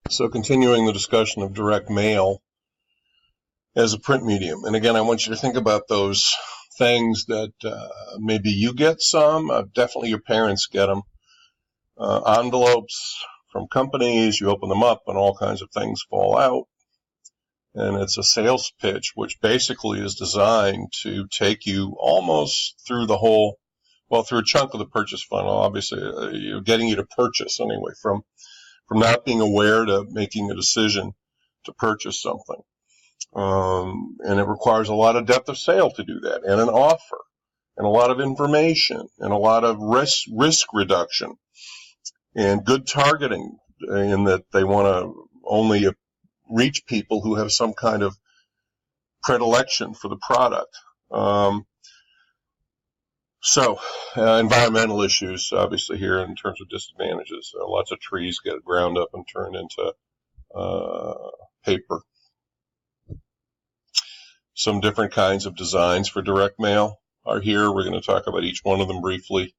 So continuing the discussion of direct mail as a print medium. And again, I want you to think about those things that maybe you get some, definitely your parents get them. Envelopes from companies, you open them up and all kinds of things fall out. And it's a sales pitch, which basically is designed to take you almost through the whole, well, through a chunk of the purchase funnel. Obviously, you're getting you to purchase anyway, from not being aware to making a decision to purchase something. And it requires a lot of depth of sale to do that, and an offer, and a lot of information, and a lot of risk reduction, and good targeting in that they want to only reach people who have some kind of predilection for the product. So environmental issues, obviously, here in terms of disadvantages. Lots of trees get ground up and turned into paper. Some different kinds of designs for direct mail are here. We're going to talk about each one of them briefly.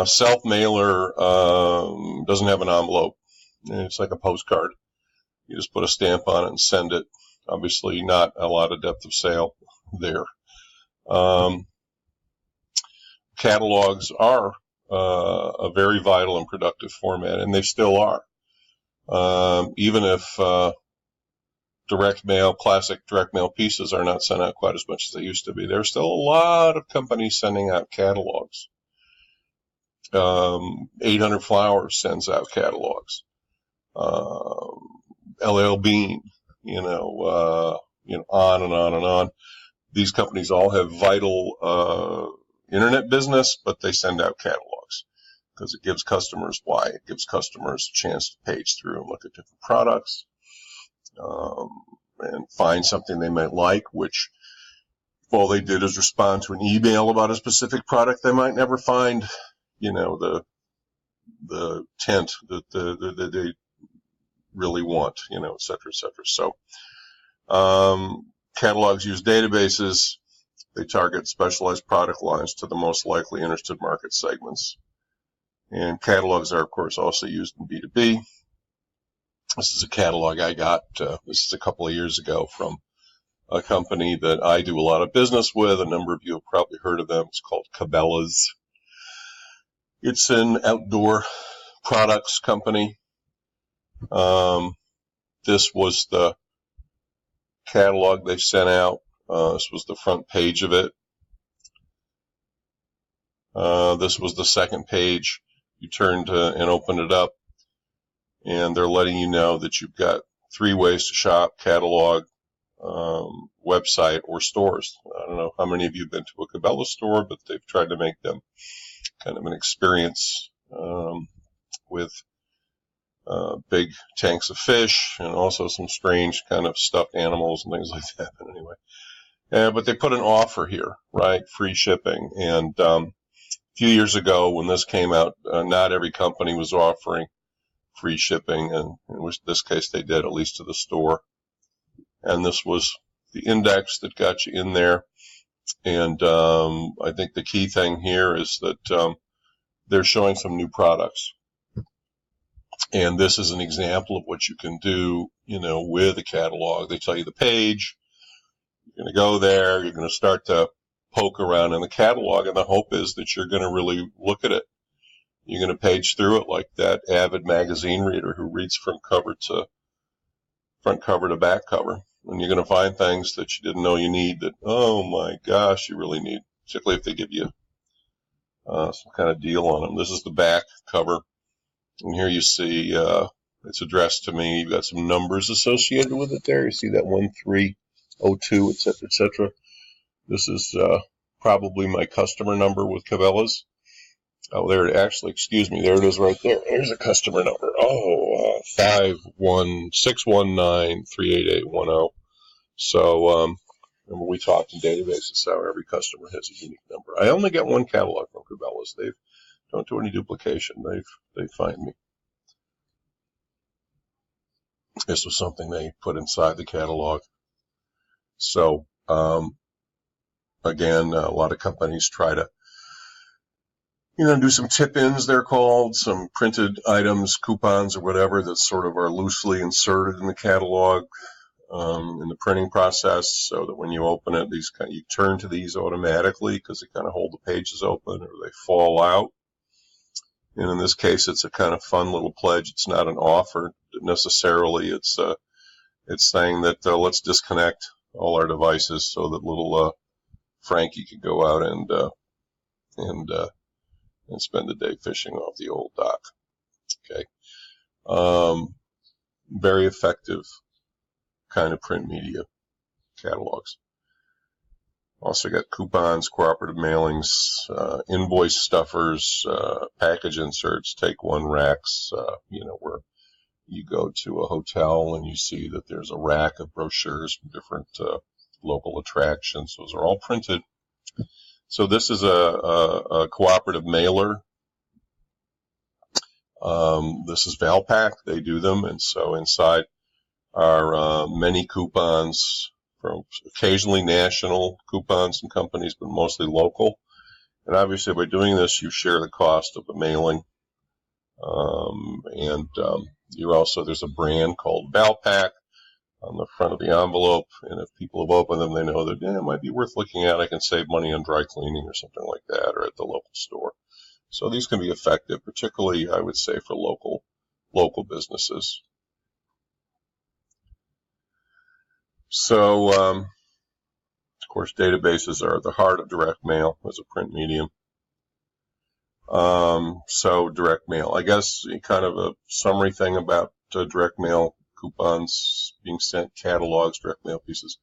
Self-mailer doesn't have an envelope. It's like a postcard. You just put a stamp on it and send it. Obviously, not a lot of depth of sale there. Catalogs are a very vital and productive format, and they still are. Even if classic direct mail pieces are not sent out quite as much as they used to be, there's still a lot of companies sending out catalogs. 800 Flowers sends out catalogs. LL Bean, on and on and on. These companies all have vital internet business, but they send out catalogs because it gives customers It gives customers a chance to page through and look at different products and find something they might like, which if all they did is respond to an email about a specific product, they might never find, the tent that they really want, et cetera, et cetera. So catalogs use databases. They target specialized product lines to the most likely interested market segments. And catalogs are, of course, also used in B2B. This is a catalog I got, this is a couple of years ago, from a company that I do a lot of business with. A number of you have probably heard of them. It's called Cabela's. It's an outdoor products company. This was the catalog they sent out. This was the front page of it. This was the second page. You turned and opened it up, and they're letting you know that you've got 3 ways to shop: catalog, website, or stores. I don't know how many of you have been to a Cabela store, but they've tried to make them kind of an experience with big tanks of fish and also some strange kind of stuffed animals and things like that. But anyway, but they put an offer here, right? Free shipping. And a few years ago when this came out, not every company was offering free shipping, and in this case they did, at least to the store. And this was the index that got you in there. And I think the key thing here is that they're showing some new products. And this is an example of what you can do, with a catalog. They tell you the page. You're going to go there. You're going to start to poke around in the catalog, and the hope is that you're going to really look at it. You're going to page through it like that avid magazine reader who reads from front cover to back cover. And you're going to find things that you didn't know you need that, oh my gosh, you really need, particularly if they give you some kind of deal on them. This is the back cover. And here you see it's addressed to me. You've got some numbers associated with it there. You see that 1302, et cetera, et cetera. This is probably my customer number with Cabela's. Oh, there it actually, excuse me, there it is right there. There's a customer number. 51619388810. So remember we talked in databases how every customer has a unique number. I only get one catalog from Cabela's. They don't do any duplication. They find me. This was something they put inside the catalog. So again, a lot of companies try to do some tip-ins, they're called, some printed items, coupons or whatever that sort of are loosely inserted in the catalog in the printing process, so that when you open it, you turn to these automatically because they kind of hold the pages open or they fall out. And in this case, it's a kind of fun little pledge. It's not an offer necessarily. It's saying that let's disconnect all our devices so that little Frankie could go out and spend the day fishing off the old dock. Okay, very effective kind of print media catalogs. Also got coupons, cooperative mailings, invoice stuffers, package inserts, take one racks, where you go to a hotel and you see that there's a rack of brochures from different local attractions. Those are all printed. So this is a cooperative mailer. This is Valpak. They do them. And so inside are many coupons from occasionally national coupons and companies, but mostly local. And obviously by doing this, you share the cost of the mailing. There's a brand called Valpak on the front of the envelope, and if people have opened them, they know that it might be worth looking at. I can save money on dry cleaning or something like that, or at the local store. So these can be effective, particularly, I would say, for local businesses. So, of course, databases are the heart of direct mail as a print medium. So direct mail, I guess, kind of a summary thing about direct mail coupons being sent, catalogs, direct mail pieces.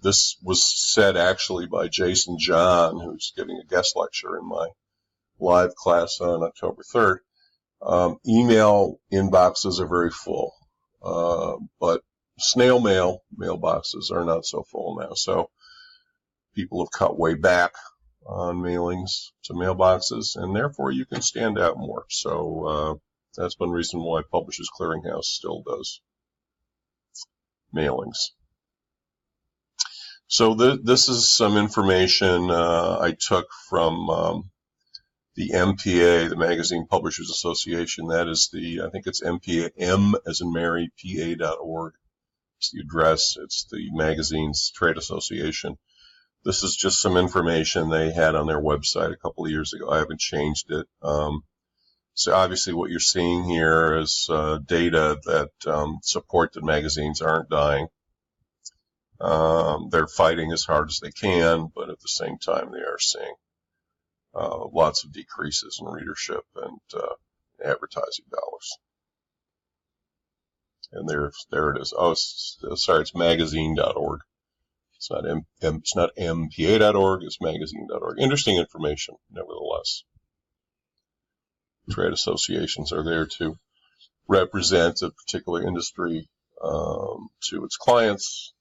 This was said actually by Jason John, who's giving a guest lecture in my live class on October 3rd. Email inboxes are very full, but snail mail mailboxes are not so full now. So people have cut way back on mailings to mailboxes, and therefore you can stand out more. So that's one reason why Publishers Clearinghouse still does mailings. So this is some information I took from the MPA, the Magazine Publishers Association. That is I think it's MPA, M as in Mary, PA.org. It's the address. It's the magazine's trade association. This is just some information they had on their website a couple of years ago. I haven't changed it. So obviously what you're seeing here is data that support that magazines aren't dying. They're fighting as hard as they can, but at the same time they are seeing lots of decreases in readership and advertising dollars. And there it is. Oh, it's magazine.org. It's not MPA.org, it's magazine.org. Interesting information, nevertheless. Trade associations are there to represent a particular industry to its clients.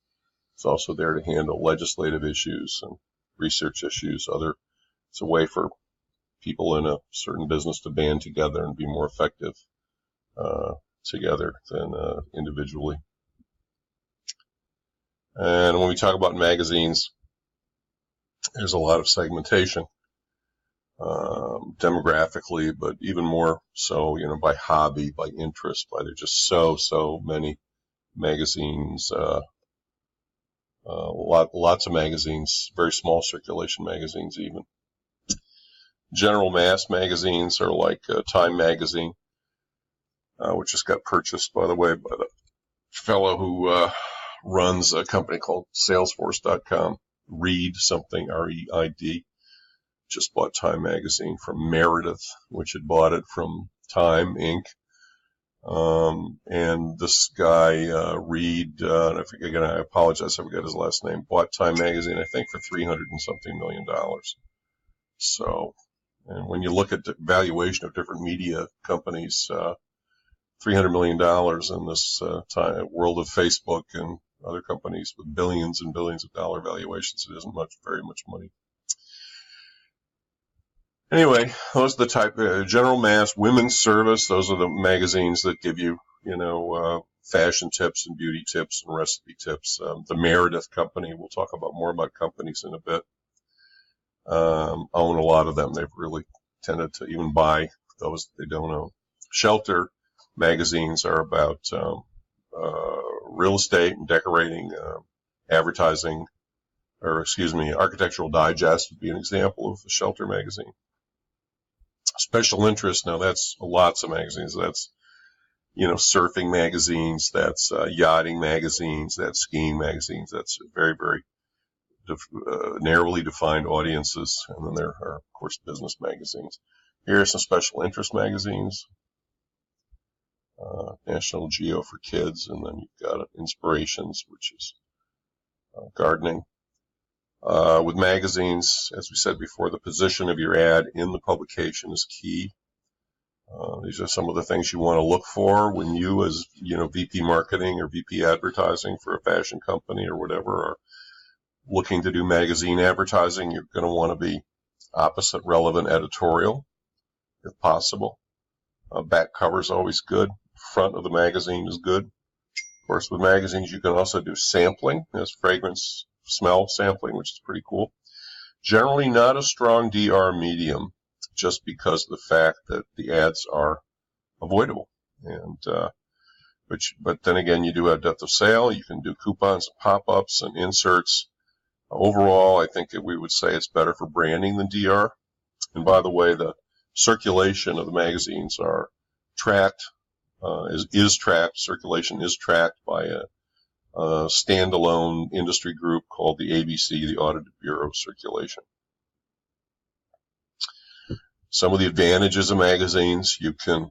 It's also there to handle legislative issues and research issues. It's a way for people in a certain business to band together and be more effective together than individually. And when we talk about magazines, there's a lot of segmentation, demographically, but even more so, by hobby, by interest, by there's just so many magazines, lots of magazines, very small circulation magazines even. General mass magazines are like Time Magazine, which just got purchased, by the way, by the fellow who runs a company called Salesforce.com. Reed something, R-E-I-D, just bought Time Magazine from Meredith, which had bought it from Time Inc. And this guy, Reed, and I apologize, I forgot his last name, bought Time Magazine, I think, for $300 and something million. So, and when you look at the valuation of different media companies, $300 million in this world of Facebook and other companies with billions and billions of dollar valuations, it isn't very much money. Anyway, those are the type general mass, women's service. Those are the magazines that give you, fashion tips and beauty tips and recipe tips. The Meredith Company. We'll talk more about companies in a bit. own a lot of them. They've really tended to even buy those they don't own. Shelter magazines are about real estate and decorating, advertising, or excuse me, Architectural Digest would be an example of a shelter magazine. Special interest, now that's lots of magazines. That's, surfing magazines, that's yachting magazines, that's skiing magazines. That's very, very narrowly defined audiences. And then there are, of course, business magazines. Here are some special interest magazines. National Geo for kids, and then you've got Inspirations, which is gardening. With magazines, as we said before, the position of your ad in the publication is key. These are some of the things you want to look for when you, as VP marketing or VP advertising for a fashion company or whatever, are looking to do magazine advertising. You're going to want to be opposite relevant editorial, if possible. Back cover is always good. Front of the magazine is good. Of course, with magazines, you can also do sampling. There's fragrance smell sampling, which is pretty cool. Generally not a strong DR medium, just because of the fact that the ads are avoidable. And but then again, you do have depth of sale. You can do coupons, pop-ups, and inserts. Overall, I think that we would say it's better for branding than DR. And by the way, the circulation of the magazines are tracked, is tracked. Circulation is tracked by a standalone industry group called the ABC, the Audited Bureau of Circulation. Some of the advantages of magazines: you can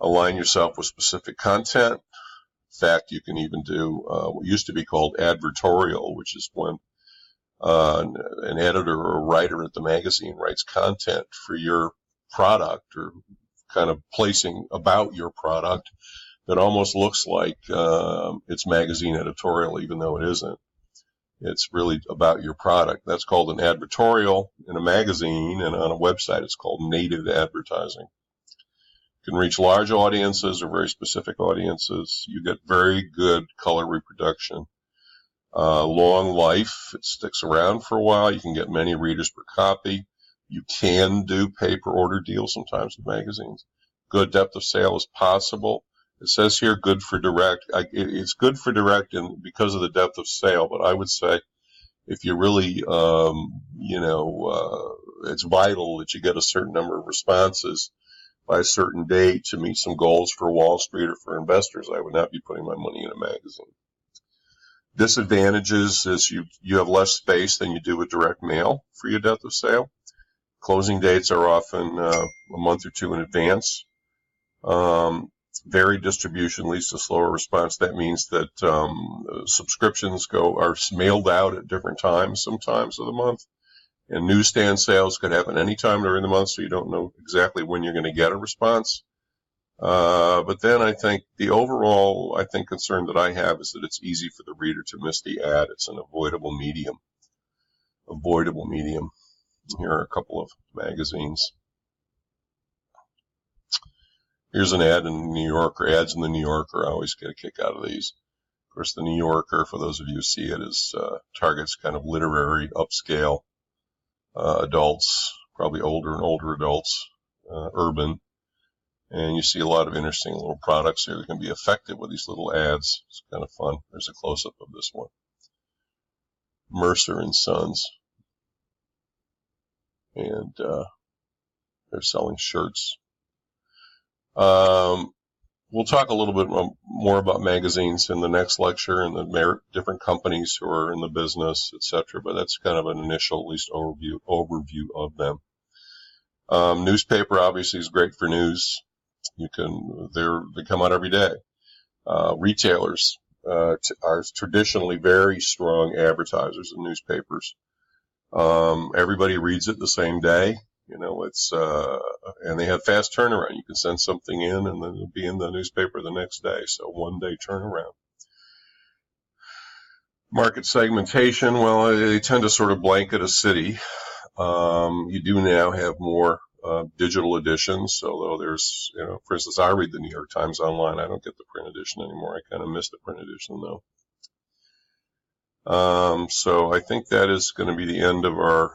align yourself with specific content. In fact, you can even do what used to be called advertorial, which is when an editor or a writer at the magazine writes content for your product, or kind of placing about your product that almost looks like it's magazine editorial, even though it isn't. It's really about your product. That's called an advertorial in a magazine, and on a website it's called native advertising. You can reach large audiences or very specific audiences. You get very good color reproduction. Long life, it sticks around for a while. You can get many readers per copy. You can do pay-per-order deals sometimes with magazines. Good depth of sale is possible. It says here good for direct. It's good for direct because of the depth of sale, but I would say if you really, it's vital that you get a certain number of responses by a certain date to meet some goals for Wall Street or for investors, I would not be putting my money in a magazine. Disadvantages is you have less space than you do with direct mail for your depth of sale. Closing dates are often a month or two in advance. Varied distribution leads to slower response. That means that subscriptions are mailed out at different times sometimes of the month. And newsstand sales could happen any time during the month, so you don't know exactly when you're going to get a response. But then I think the overall, concern that I have is that it's easy for the reader to miss the ad. It's an avoidable medium. Here are a couple of magazines. Here's an ad in the New Yorker. Ads in the New Yorker, I always get a kick out of these. Of course, the New Yorker, for those of you who see it, targets kind of literary, upscale adults, probably older and older adults, urban. And you see a lot of interesting little products here that can be effective with these little ads. It's kind of fun. There's a close-up of this one. Mercer and Sons. And they're selling shirts. We'll talk a little bit more about magazines in the next lecture and the different companies who are in the business, etc. But that's kind of an initial, at least, overview of them. Newspaper obviously is great for news. They come out every day. Retailers are traditionally very strong advertisers in newspapers. Everybody reads it the same day. And they have fast turnaround. You can send something in and then it'll be in the newspaper the next day. So 1 day turnaround. Market segmentation, well, they tend to sort of blanket a city. You do now have more digital editions, although there's, for instance, I read the New York Times online. I don't get the print edition anymore. I kind of miss the print edition, though. So I think that is going to be the end of our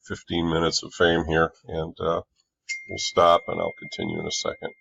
15 minutes of fame here, and we'll stop, and I'll continue in a second.